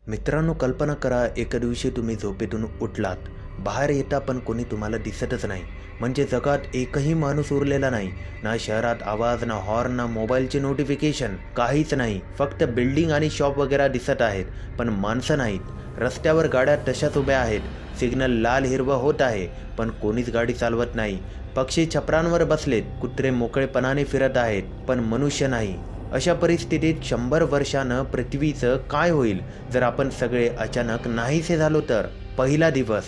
मित्रांनो, कल्पना करा, एका दिवशी तुम्ही झोपेतून उठलात. बाहेर येता पण कोणी तुम्हाला दिसतच नाही. म्हणजे जगात एकही माणूस उरलेला नाही. ना शहरात आवाज, ना हॉर्न, ना मोबाईलचे नोटिफिकेशन, काहीच नाही. फक्त बिल्डिंग आणि शॉप वगैरे दिसत आहेत, पण माणसं नाहीत. रस्त्यावर गाड्या तशाच उभ्या आहेत. सिग्नल लाल हिरवं होत आहे, पण कोणीच गाडी चालवत नाही. पक्षी छपरांवर बसलेत, कुत्रे मोकळेपणाने फिरत आहेत, पण मनुष्य नाही. अशा परिस्थितीत 100 वर्षानं पृथ्वीचं काय होईल जर आपण सगळे अचानक नाहीसे झालो तर? पहिला दिवस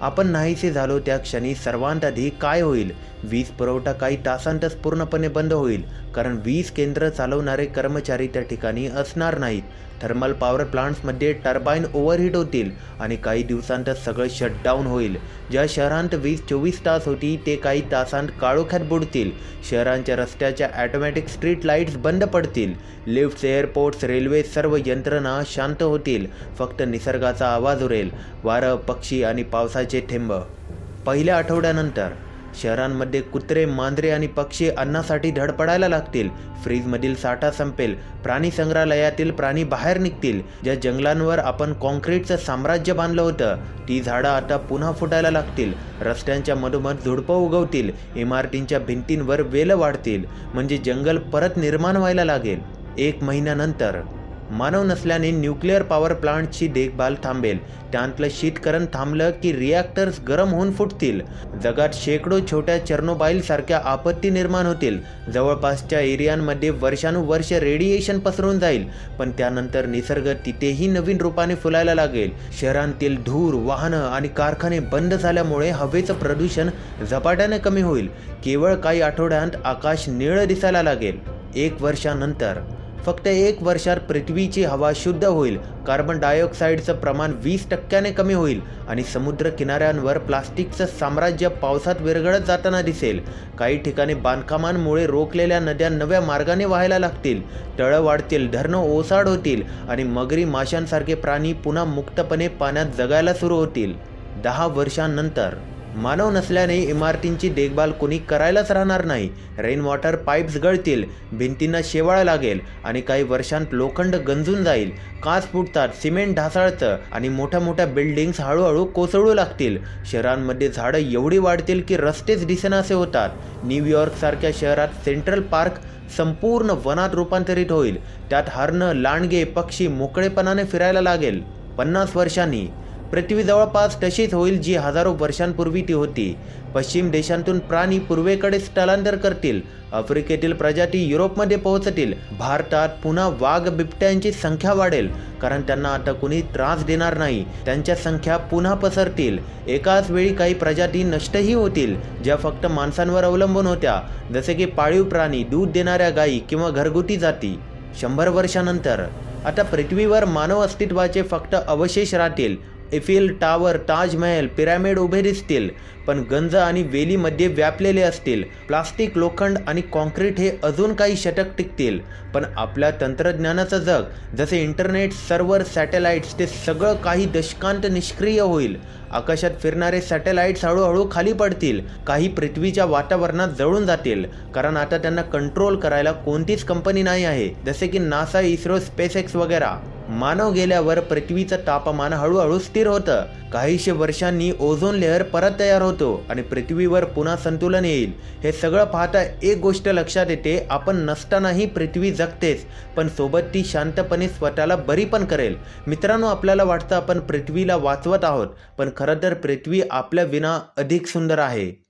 आपण नाहीसे झालो त्या क्षणी सर्वांत आधी काय होईल? वीज पुरवठा काही तासांतच पूर्णपणे बंद होईल, कारण वीज केंद्र चालवणारे कर्मचारी त्या ठिकाणी असणार नाहीत. थर्मल पॉवर प्लांट्समध्ये टर्बाईन ओव्हरहीट होतील आणि काही दिवसांतच सगळं शटडाऊन होईल. ज्या शहरांत वीज 24 तास होती ते काही तासांत काळोख्यात बुडतील. शहरांच्या रस्त्याच्या ऑटोमॅटिक स्ट्रीट लाईट्स बंद पडतील. लिफ्ट्स, एअरपोर्ट्स, रेल्वे, सर्व यंत्रणा शांत होतील. फक्त निसर्गाचा आवाज उरेल, वारं, पक्षी आणि पावसाचे थेंब. पहिल्या आठवड्यानंतर शहरांमध्ये कुत्रे, मांजरे आणि पक्षी अन्नासाठी धडपडायला लागतील. फ्रीजमधील साठा संपेल. प्राणी संग्रहालयातील प्राणी बाहेर निघतील. ज्या जंगलांवर आपण कॉन्क्रीटचं साम्राज्य बांधलं होतं, ती झाडं आता पुन्हा फुटायला लागतील. रस्त्यांच्या मधोमध झुडपं उगवतील. इमारतींच्या भिंतींवर वेलं वाढतील. म्हणजे जंगल परत निर्माण व्हायला लागेल. 1 महिन्यानंतर मानव नसल्याने न्यूक्लिअर पॉवर प्लांटची देखभाल थांबेल. त्यातलं शीतकरण थांबलं की रिॲक्टर्स गरम होऊन फुटतील. जगात शेकडो छोट्या चेर्नोबाईल-सारख्या आपत्ती निर्माण होतील. जवळपासच्या एरियांमध्ये वर्षानुवर्ष रेडिएशन पसरून जाईल, पण त्यानंतर निसर्ग तिथेही नवीन रूपाने फुलायला लागेल. शहरांतील धूर, वाहनं आणि कारखाने बंद झाल्यामुळे हवेचं प्रदूषण झपाट्याने कमी होईल. केवळ काही आठवड्यांत आकाश निळं दिसायला लागेल. 1 वर्षानंतर, फक्त 1 वर्षात पृथ्वीची हवा शुद्ध होईल. कार्बन डायऑक्साईडचं प्रमाण 20% कमी होईल आणि समुद्र किनाऱ्यांवर प्लास्टिकचं साम्राज्य पावसात विरघळत जाताना दिसेल. काही ठिकाणी बांधकामांमुळे रोखलेल्या नद्या नव्या मार्गाने वाहायला लागतील. तळं वाढतील, धरणं ओसाड होतील आणि मगरी, माशांसारखे प्राणी पुन्हा मुक्तपणे पाण्यात जगायला सुरू होतील. 10 वर्षांनंतर मानव नसल्याने इमारतींची देखभाल कोणी करायलाच राहणार नाही. रेन वॉटर पाईप्स गळतील, भिंतींना शेवाळ लागेल आणि काही वर्षांत लोखंड गंजून जाईल. काच फुटतात, सिमेंट ढासळतं आणि मोठ्या मोठ्या बिल्डिंग्स हळूहळू कोसळू लागतील. शहरांमध्ये झाडं एवढी वाढतील की रस्तेच दिसेनासे होतात. न्यूयॉर्कसारख्या शहरात सेंट्रल पार्क संपूर्ण वनात रूपांतरित होईल. त्यात हरणं, लांडगे, पक्षी मोकळेपणाने फिरायला लागेल. 50 वर्षांनी पृथ्वी जवळपास तशीच होईल जी हजारो वर्षांपूर्वी ती होती. पश्चिम देशांतून प्राणी पूर्वेकडे स्थलांतर करतील. आफ्रिकेतील प्रजाती युरोपमध्ये पोहोचतील. भारतात पुन्हा वाघ, बिबट्यांची संख्या वाढेल, कारण त्यांना आता कोणी त्रास देणार नाही. त्यांच्या संख्या पुन्हा पसरतील. एकाच वेळी काही प्रजाती नष्टही होतील, ज्या फक्त माणसांवर अवलंबून होत्या, जसे की पाळीव प्राणी, दूध देणाऱ्या गायी किंवा घरगुती जाती. 100 वर्षानंतर आता पृथ्वीवर मानव अस्तित्वाचे फक्त अवशेष राहतील. एफिल टावर, ताजमहल, पिरॅमिड उभे दिसतील, पण गंज आणि वेलीमध्ये व्यापलेले असतील. प्लास्टिक, लोखंड आणि कॉन्क्रीट हे अजून काही शतक टिकतील. पण आपल्या तंत्रज्ञानाचं जग, जसे इंटरनेट, सर्व्हर, सॅटेलाइट्स, ते सगळं काही दशकांत निष्क्रिय होईल. आकाशात फिरणारे सॅटेलाइट्स हळूहळू खाली पडतील. काही पृथ्वीच्या वातावरणात जळून जातील, कारण आता त्यांना कंट्रोल करायला कोणतीच कंपनी नाही आहे, जसे की नासा, इस्रो, स्पेसएक्स वगैरे. मानव गेल्यावर पृथ्वीचं तापमान हळूहळू स्थिर होतं. काहीशे वर्षांनी ओझोन लेअर परत तयार होतो आणि पृथ्वीवर पुन्हा संतुलन येईल. हे सगळं पाहता एक गोष्ट लक्षात येते, आपण नसतानाही पृथ्वी जगतेच, पण सोबत ती शांतपणे स्वतःला बरी पण करेल. मित्रांनो, आपल्याला वाटतं आपण पृथ्वीला वाचवत आहोत, पण खरं तर पृथ्वी आपल्या विना अधिक सुंदर आहे.